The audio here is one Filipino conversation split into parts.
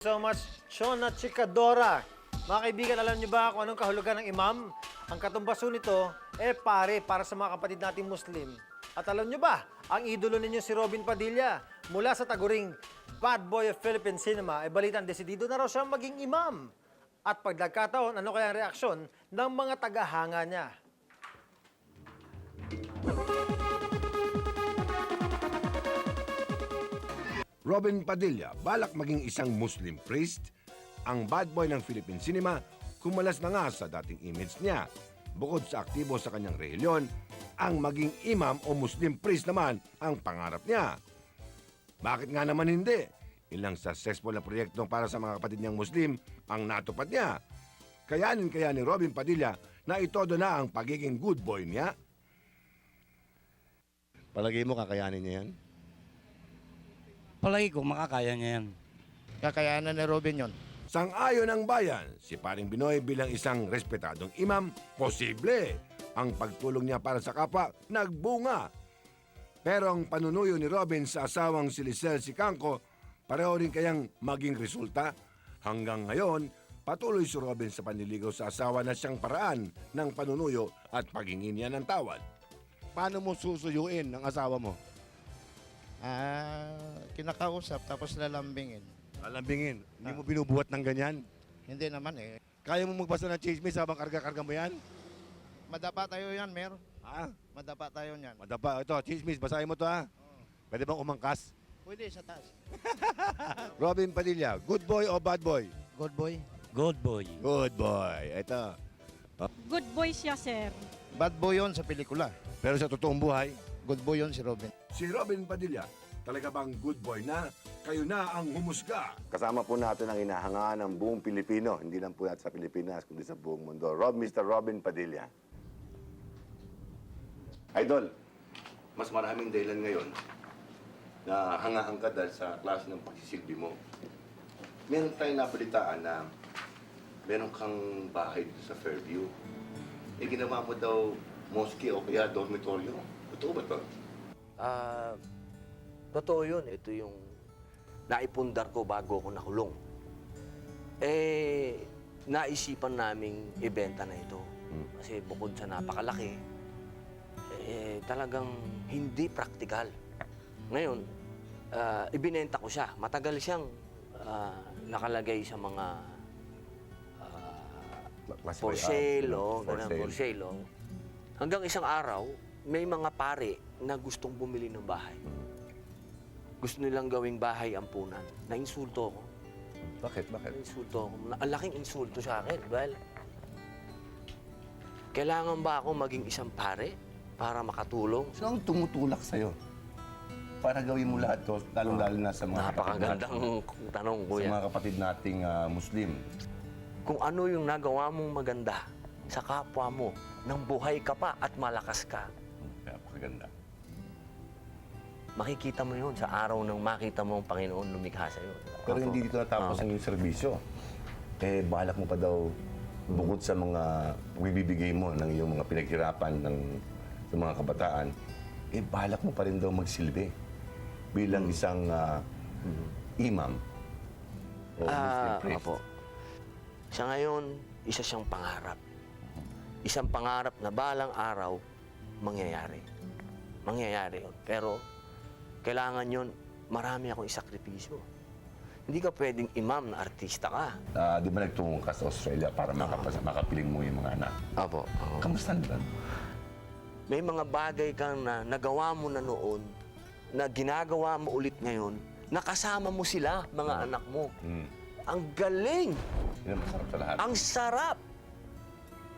So much, Shona Chikadora. Mga kaibigan, alam niyo ba kung anong kahulugan ng imam? Ang katumbaso nito, pare para sa mga kapatid nating Muslim. At alam niyo ba, ang idolo ninyo si Robin Padilla, mula sa taguring Bad Boy of Philippine Cinema, balitang desidido na raw siyang maging imam. At pag nagkataon, ano kaya ang reaksyon ng mga tagahanga niya? Robin Padilla, balak maging isang Muslim priest, ang bad boy ng Philippine cinema, kumalas na nga sa dating image niya. Bukod sa aktibo sa kanyang reliyon, ang maging imam o Muslim priest naman ang pangarap niya. Bakit nga naman hindi? Ilang successful na proyekto para sa mga kapatid niyang Muslim ang natupad niya. Kayanin kaya ni Robin Padilla na itodo na ang pagiging good boy niya? Palagay mo kakayanin niya yan? Palagi ko makakaya niya yan. Kakayanan ni Robin yon. Sang-ayon ng bayan, si Paring Binoy bilang isang respetadong imam, posible. Ang pagtulong niya para sa kapwa, nagbunga. Pero ang panunuyo ni Robin sa asawang si Lisel Sicangco, pareho rin kayang maging resulta. Hanggang ngayon, patuloy si Robin sa panliligaw sa asawa na siyang paraan ng panunuyo at paghingi niya ng tawad. Paano mo susuyuin ng asawa mo? Kinakausap tapos lalambingin. Alambingin, hindi mo binubuhat ng ganyan? Hindi naman eh. Kaya mo magbasa ng chismis habang karga-karga mo yan? Madapa tayo yan, Mer. Ha? Madapa tayo yan. Madapa, ito, chismis, basahin mo to ha. Pwede bang umangkas? Pwede sa taas. Robin Padilla, good boy o bad boy? Good boy. Good boy. Good boy. Ito. Good boy siya, sir. Bad boy yon sa pelikula. Pero sa totoong buhay, Good boy yon si Robin. Si Robin Padilla, talaga bang good boy na? Kayo na ang humusga. Kasama po natin ang inahangaan ng buong Pilipino, hindi lang po natin sa Pilipinas, kundi sa buong mundo. Mr. Robin Padilla. Idol, mas maraming dahilan ngayon na hangaan ka dahil sa klase ng pagsisilbi mo. Meron tayong nabalitaan na meron kang bahay dito sa Fairview. Ginawa mo daw mosque o kaya dormitoryo. Totoo ba ito? Totoo yun. Ito yung naipundar ko bago ako nakulong. Naisipan naming ibenta na ito. Kasi bukod sa napakalaki, talagang hindi praktikal. Ngayon, ibinenta ko siya. Matagal siyang nakalagay sa mga for sale, for sale. Hanggang isang araw, may mga pare na gustong bumili ng bahay. Gusto nilang gawing bahay ampunan. Nainsulto ako. Bakit? Nainsulto ako. Ang laking insulto sa akin. Well, kailangan ba ako maging isang pare para makatulong? Sino ang tumutulak sa'yo? Para gawin mo lahat to, lalong-lalo na sa mga Napakagandang tanong, sa kuya. mga kapatid nating Muslim. Kung ano yung nagawa mong maganda sa kapwa mo, nang buhay ka pa at malakas ka, Napakaganda. makikita mo yun sa araw nang makita mo ang Panginoon lumikha sa'yo. Pero hindi dito natapos ang iyong serbisyo. Balak mo pa daw, bukod sa mga bibigay mo ng iyong mga pinaghirapan ng mga kabataan, balak mo pa rin daw magsilbi bilang isang imam o Muslim priest. Opo. Sa ngayon, isa siyang pangarap. Isang pangarap na balang araw, mangyayari. Mangyayari yun. Pero, kailangan yun, marami akong isakripisyo. Hindi ka pwedeng imam na artista ka. Di ba nagtungo ka sa Australia para makapiling mo yung mga anak? Opo. Kamusta na? May mga bagay kang na nagawa mo na noon, na ginagawa mo ulit ngayon, nakasama mo sila, mga anak mo. Ang galing! Yan ang masarap sa lahat. Ang sarap!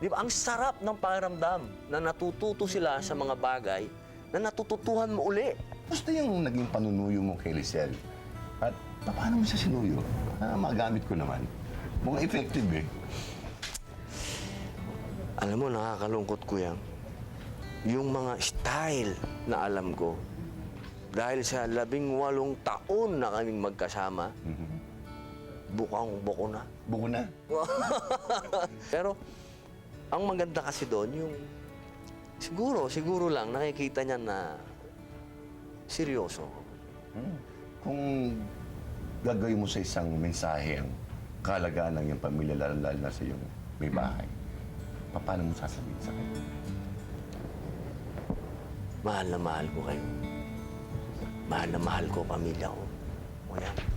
Di ba? Ang sarap ng pakiramdam na natututo sila sa mga bagay na natututuhan mo uli. Gusto yung naging panunuyo mo kay Lisel? At paano mo siya sinuyo? Magamit ko naman. Mukhang effective eh. Alam mo, nakakalungkot ko yan. Yung mga style na alam ko, dahil sa 18 taon na kaming magkasama, bukang-buko na. Buko na. Pero, ang maganda kasi doon, yung siguro lang nakikita niya na seryoso. Kung gagawin mo sa isang mensahe ang kahalagaan ng iyong pamilya, lalo na sa iyong may bahay, paano mo sasabihin sa kanya? Mahal na mahal ko kayo. Mahal na mahal ko pamilya ko. O yan.